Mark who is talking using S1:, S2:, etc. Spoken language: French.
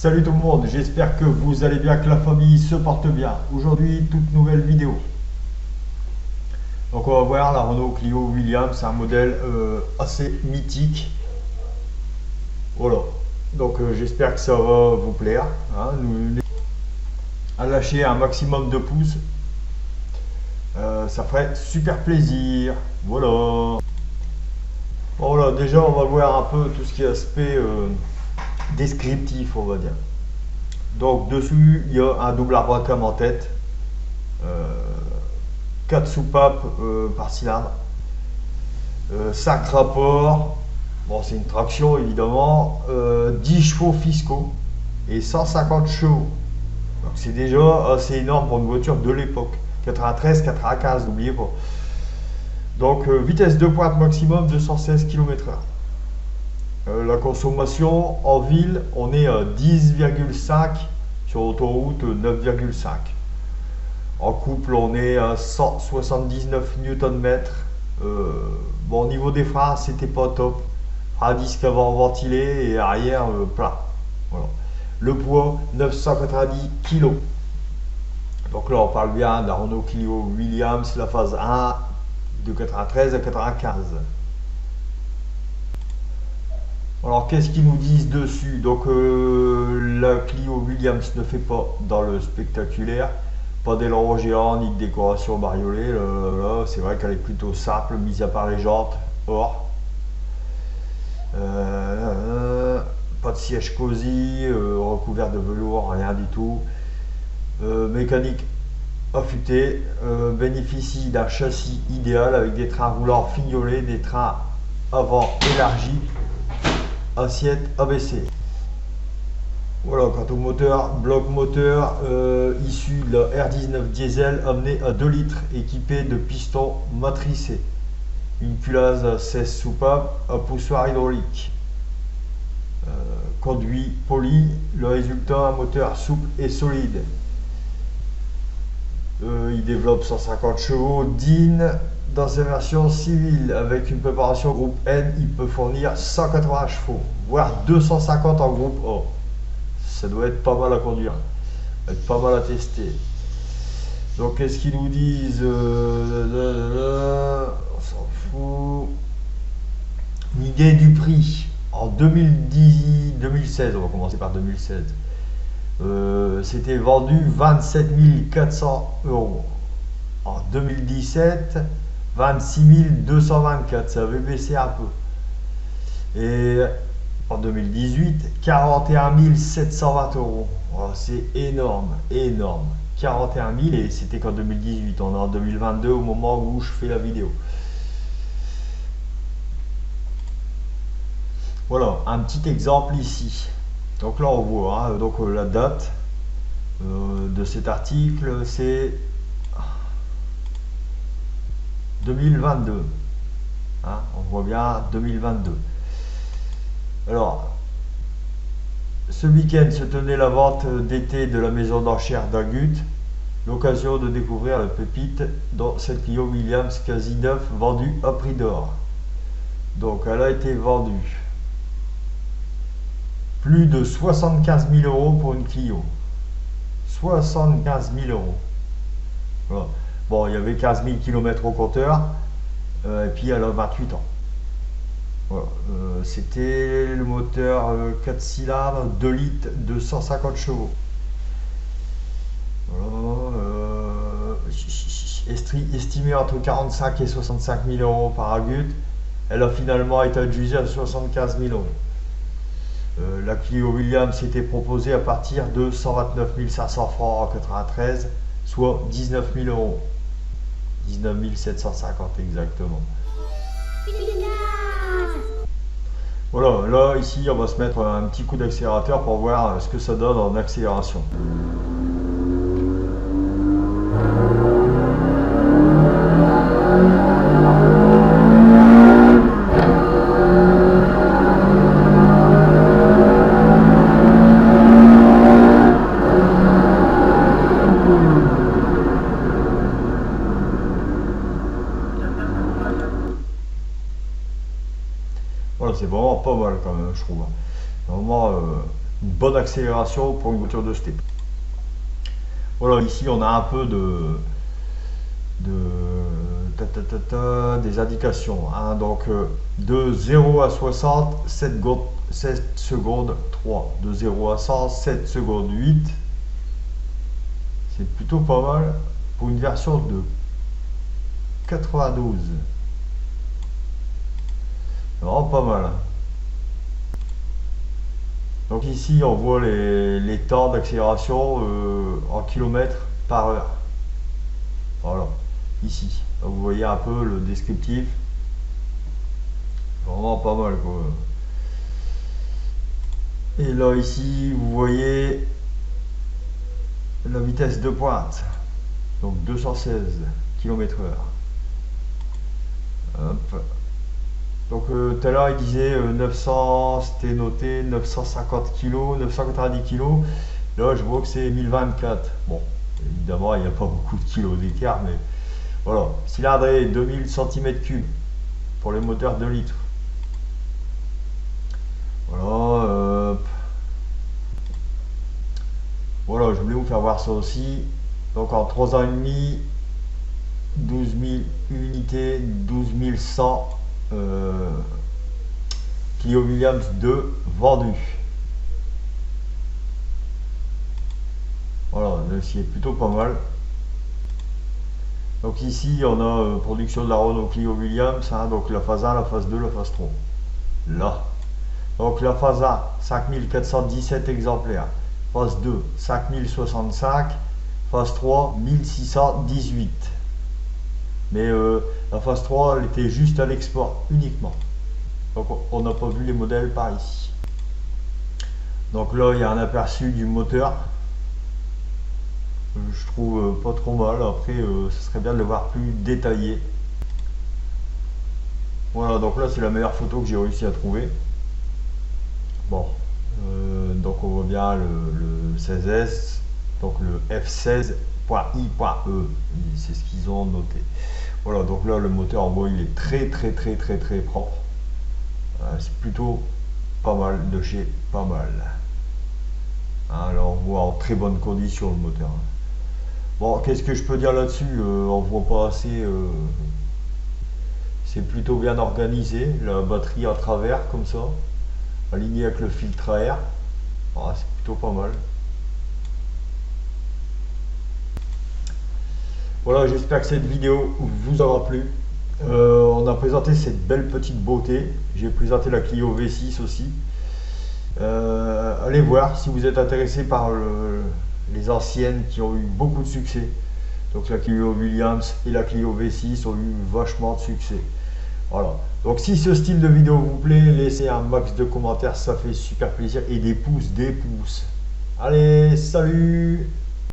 S1: Salut tout le monde, j'espère que vous allez bien, que la famille se porte bien. Aujourd'hui, toute nouvelle vidéo. Donc on va voir la Renault Clio Williams, c'est un modèle assez mythique. Voilà, donc j'espère que ça va vous plaire. Hein. À lâcher un maximum de pouces, ça ferait super plaisir. Voilà. Voilà, déjà on va voir un peu tout ce qui est aspect descriptif, on va dire. Donc dessus, il y a un double arbre à cam en tête, 4 soupapes par cylindre, 5 rapports, bon c'est une traction évidemment, 10 chevaux fiscaux et 150 chevaux. Donc c'est déjà assez énorme pour une voiture de l'époque, 93-95, n'oubliez pas. Donc vitesse de pointe maximum 216 km/h. La consommation en ville, on est à 10,5, sur autoroute 9,5. En couple, on est à 179 Nm. Bon, au niveau des freins, c'était pas top. Frein à disque avant ventilé et arrière plat. Voilà. Le poids 990 kg. Donc là, on parle bien de la Renault Clio Williams, la phase 1 de 93 à 95. Alors qu'est-ce qu'ils nous disent dessus? Donc la Clio Williams ne fait pas dans le spectaculaire, pas d'aileron géant ni de décoration bariolée. Là, c'est vrai qu'elle est plutôt simple, mis à part les jantes or. Pas de siège cosy, recouvert de velours, rien du tout. Mécanique affûtée, bénéficie d'un châssis idéal avec des trains roulants fignolés, des trains avant élargis, assiette abaissée. Voilà, quant au moteur, bloc moteur issu de la R19 diesel amené à 2 litres, équipé de pistons matricés, une culasse à 16 soupapes, un poussoir hydraulique, conduit poli, le résultat un moteur souple et solide. Il développe 150 chevaux DIN. Dans sa version civile, avec une préparation groupe N, il peut fournir 180 chevaux, voire 250 en groupe A. Ça doit être pas mal à conduire, être pas mal à tester. Donc qu'est-ce qu'ils nous disent? On s'en fout. Une idée du prix. En 2016, on va commencer par 2016. C'était vendu 27 400 €. En 2017, 26 224, ça avait baissé un peu. Et en 2018, 41 720 €. Oh, c'est énorme, énorme. 41 000 et c'était qu'en 2018. On est en 2022 au moment où je fais la vidéo. Voilà, un petit exemple ici. Donc là on voit hein, donc, la date de cet article, c'est 2022. Hein, on voit bien 2022. Alors, ce week-end se tenait la vente d'été de la maison d'enchères d'Agut. L'occasion de découvrir la pépite dans cette Clio Williams quasi neuf vendue à prix d'or. Donc, elle a été vendue plus de 75 000 € pour une Clio. 75 000 €. Voilà. Bon, il y avait 15 000 km au compteur, et puis elle a 28 ans. Voilà. C'était le moteur 4 cylindres, 2 litres, 250 chevaux. Voilà. Estimé entre 45 et 65 000 € par Agut, elle a finalement été adjugée à 75 000 €. La Clio Williams était proposée à partir de 129 500 francs en 93, soit 19 000 €. 19 750 exactement. Voilà, là ici on va se mettre un petit coup d'accélérateur pour voir ce que ça donne en accélération. Voilà, c'est vraiment pas mal quand même, je trouve. Vraiment une bonne accélération pour une voiture de steppe. Voilà, ici on a un peu des indications, hein. Donc de 0 à 60, 7 secondes 3, de 0 à 100, 7 secondes 8. C'est plutôt pas mal pour une version de 92. Vraiment pas mal. Donc ici on voit les temps d'accélération en kilomètres par heure. Voilà, ici. Donc, vous voyez un peu le descriptif. Vraiment pas mal quoi. Et là ici vous voyez la vitesse de pointe. Donc 216 km/h. Hop. Donc tout à l'heure il disait 900, c'était noté 950 kg, 990 kg. Là je vois que c'est 1024. Bon, évidemment il n'y a pas beaucoup de kilos d'écart, mais voilà. Cylindrée 2000 cm3 pour les moteurs 2 litres. Voilà. Voilà, je voulais vous faire voir ça aussi. Donc en 3 ans et demi, 12 000 unités, 12 100 Clio Williams 2 vendus. Voilà, c'est plutôt pas mal. Donc ici on a production de la Renault Clio Williams, hein, donc la phase 1, la phase 2, la phase 3. Là. Donc la phase 1, 5417 exemplaires. Phase 2, 5065. Phase 3, 1618. Mais la phase 3, elle était juste à l'export uniquement. Donc on n'a pas vu les modèles par ici. Donc là, il y a un aperçu du moteur. Je trouve pas trop mal. Après, ce serait bien de le voir plus détaillé. Voilà, donc là, c'est la meilleure photo que j'ai réussi à trouver. Bon, donc on voit bien le 16S, donc le F16.I.E, c'est ce qu'ils ont noté. Voilà, donc là le moteur en gros il est très propre. C'est plutôt pas mal de chez pas mal. Hein, alors on voit en très bonne condition le moteur. Bon, qu'est-ce que je peux dire là-dessus, on voit pas assez. C'est plutôt bien organisé, la batterie à travers comme ça, aligné avec le filtre à air. Ah, c'est plutôt pas mal. Voilà, j'espère que cette vidéo vous aura plu. On a présenté cette belle petite beauté. J'ai présenté la Clio V6 aussi. Allez voir si vous êtes intéressé par les anciennes qui ont eu beaucoup de succès. Donc la Clio Williams et la Clio V6 ont eu vachement de succès. Voilà. Donc si ce style de vidéo vous plaît, laissez un max de commentaires, ça fait super plaisir. Et des pouces, des pouces. Allez, salut!